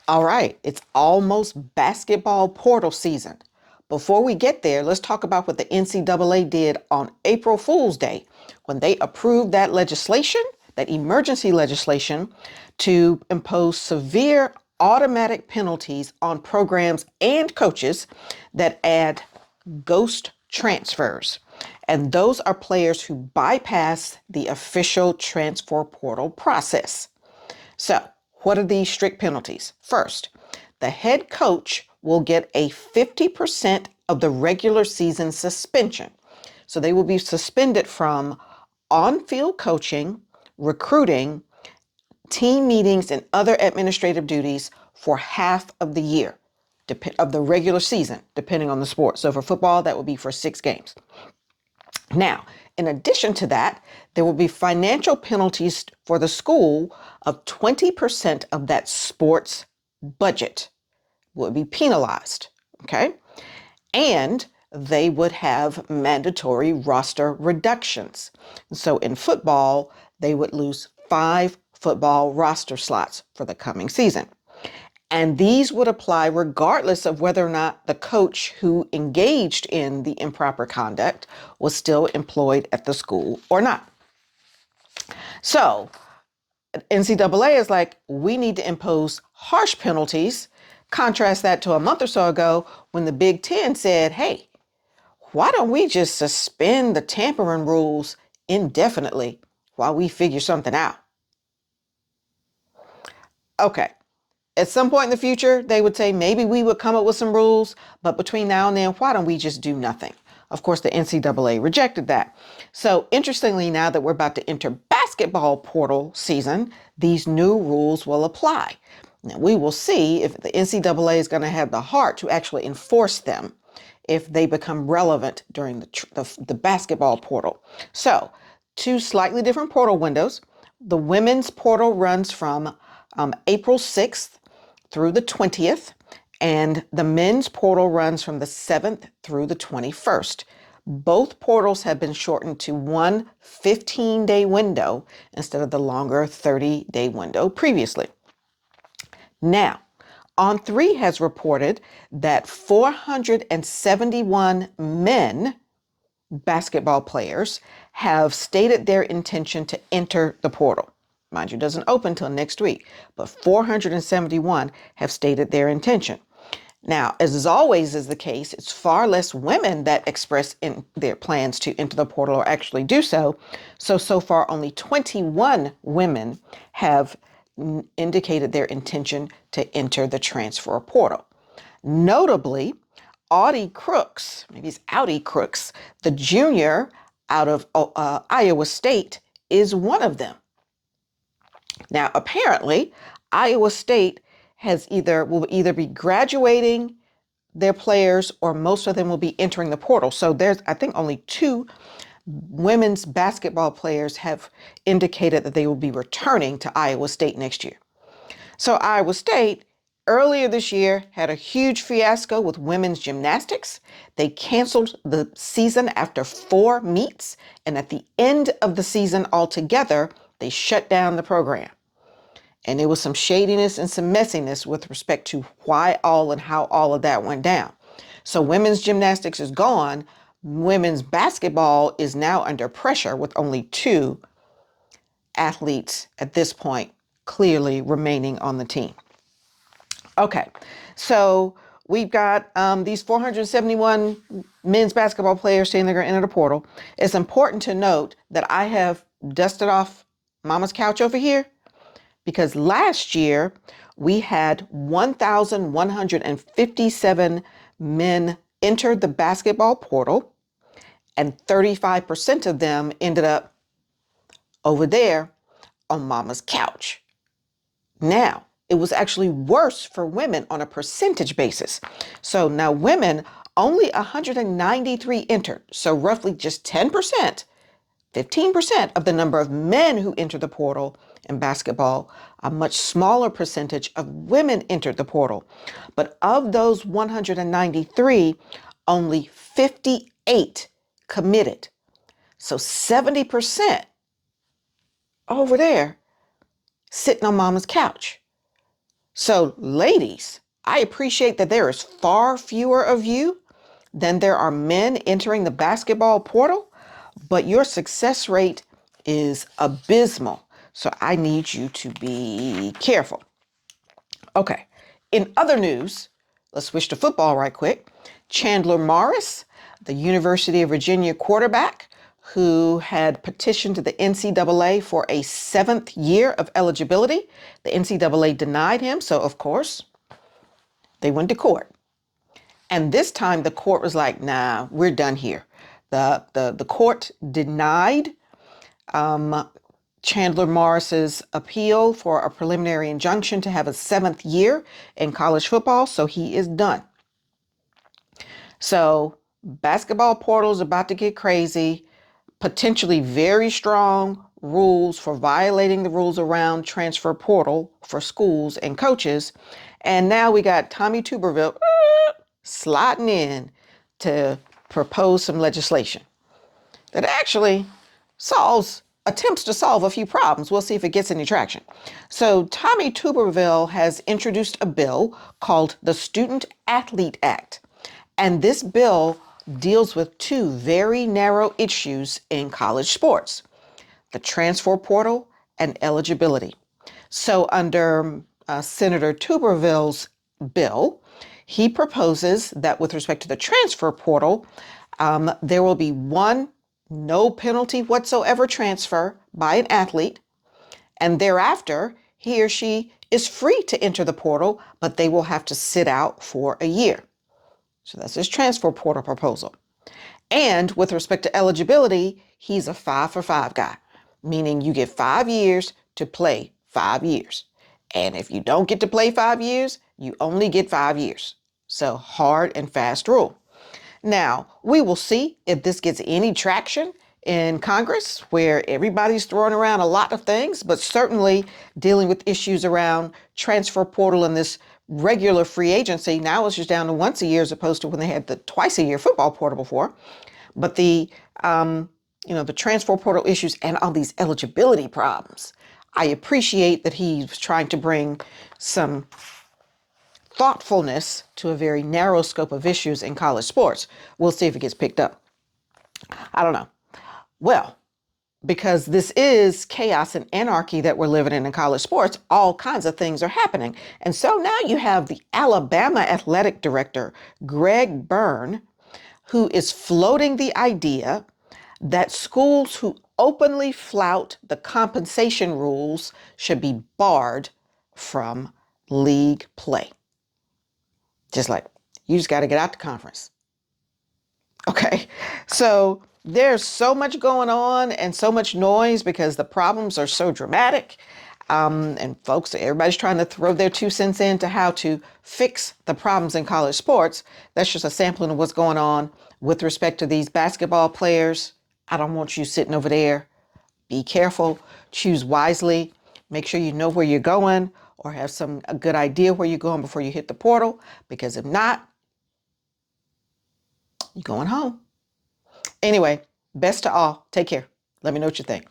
All right, it's almost basketball portal season. Before we get there, let's talk about what the NCAA did on April Fool's Day when they approved that legislation, that emergency legislation, to impose severe automatic penalties on programs and coaches that add ghost transfers. And those are players who bypass the official transfer portal process. So, what are these strict penalties? First, the head coach will get a 50% of the regular season suspension. So they will be suspended from on field coaching, recruiting, team meetings, and other administrative duties for half of the year of the regular season, depending on the sport. So for football, that would be for 6 games. Now, in addition to that, there will be financial penalties for the school of 20% of that sports budget would be penalized. Okay. And they would have mandatory roster reductions. So in football, they would lose 5 football roster slots for the coming season. And these would apply regardless of whether or not the coach who engaged in the improper conduct was still employed at the school or not. So NCAA is like, we need to impose harsh penalties. Contrast that to a month or so ago when the Big Ten said, hey, why don't we just suspend the tampering rules indefinitely while we figure something out? Okay. At some point in the future, they would say maybe we would come up with some rules, but between now and then, why don't we just do nothing? Of course, the NCAA rejected that. So interestingly, now that we're about to enter basketball portal season, these new rules will apply. Now, we will see if the NCAA is going to have the heart to actually enforce them if they become relevant during the basketball portal. So 2 slightly different portal windows. The women's portal runs from April 6th through the 20th, and the men's portal runs from the 7th through the 21st. Both portals have been shortened to one 15-day window instead of the longer 30-day window previously. Now, On3 has reported that 471 men basketball players have stated their intention to enter the portal. Mind you, it doesn't open until next week, but 471 have stated their intention. Now, as always is the case, it's far less women that express in their plans to enter the portal or actually do so. So far, only 21 women have indicated their intention to enter the transfer portal. Notably, Audie Crooks, maybe it's Audie Crooks, the junior out of Iowa State, is one of them. Now, apparently, Iowa State will either be graduating their players or most of them will be entering the portal. So there's, I think, only 2 women's basketball players have indicated that they will be returning to Iowa State next year. So Iowa State earlier this year had a huge fiasco with women's gymnastics. They canceled the season after 4 meets, and at the end of the season altogether, they shut down the program. And there was some shadiness and some messiness with respect to why all and how all of that went down. So women's gymnastics is gone. Women's basketball is now under pressure with only 2 athletes at this point clearly remaining on the team. Okay, so we've got these 471 men's basketball players saying they're going to enter the portal. It's important to note that I have dusted off Mama's couch over here because last year we had 1,157 men enter the basketball portal, and 35% of them ended up over there on Mama's couch. Now, it was actually worse for women on a percentage basis. So now women, only 193 entered. So roughly just 10%, 15% of the number of men who entered the portal in basketball. A much smaller percentage of women entered the portal. But of those 193, only 58 committed. So 70% over there sitting on Mama's couch. So, ladies, I appreciate that there is far fewer of you than there are men entering the basketball portal, but your success rate is abysmal. So I need you to be careful. Okay. In other news, let's switch to football right quick. Chandler Morris, the University of Virginia quarterback, who had petitioned to the NCAA for a 7th year of eligibility. The NCAA denied him, so of course, they went to court. And this time the court was like, nah, we're done here. The court denied Chandler Morris's appeal for a preliminary injunction to have a 7th year in college football, so he is done. So basketball portal is about to get crazy, potentially very strong rules for violating the rules around transfer portal for schools and coaches. And now we got Tommy Tuberville sliding in to propose some legislation that actually attempts to solve a few problems. We'll see if it gets any traction. So Tommy Tuberville has introduced a bill called the Student Athlete Act. And this bill deals with two very narrow issues in college sports: the transfer portal and eligibility. So under Senator Tuberville's bill, he proposes that with respect to the transfer portal, there will be one no penalty whatsoever transfer by an athlete, and thereafter he or she is free to enter the portal, but they will have to sit out for a year. So that's his transfer portal proposal. And with respect to eligibility, he's a 5-for-5 guy, meaning you get 5 years to play 5 years. And if you don't get to play 5 years, you only get 5 years. So hard and fast rule. Now, we will see if this gets any traction in Congress, where everybody's throwing around a lot of things, but certainly dealing with issues around transfer portal and this regular free agency. Now it's just down to once a year as opposed to when they had the twice a year football portal before. But the transfer portal issues and all these eligibility problems, I appreciate that he's trying to bring some thoughtfulness to a very narrow scope of issues in college sports. We'll see if it gets picked up. I don't know. Well, because this is chaos and anarchy that we're living in college sports, all kinds of things are happening. And so now you have the Alabama athletic director, Greg Byrne, who is floating the idea that schools who openly flout the compensation rules should be barred from league play. Just like, you just got to get out the conference. Okay, so there's so much going on and so much noise because the problems are so dramatic. And folks, everybody's trying to throw their 2 cents into how to fix the problems in college sports. That's just a sampling of what's going on with respect to these basketball players. I don't want you sitting over there. Be careful, choose wisely, make sure you know where you're going or have a good idea where you're going before you hit the portal, because if not, you're going home. Anyway, best to all. Take care. Let me know what you think.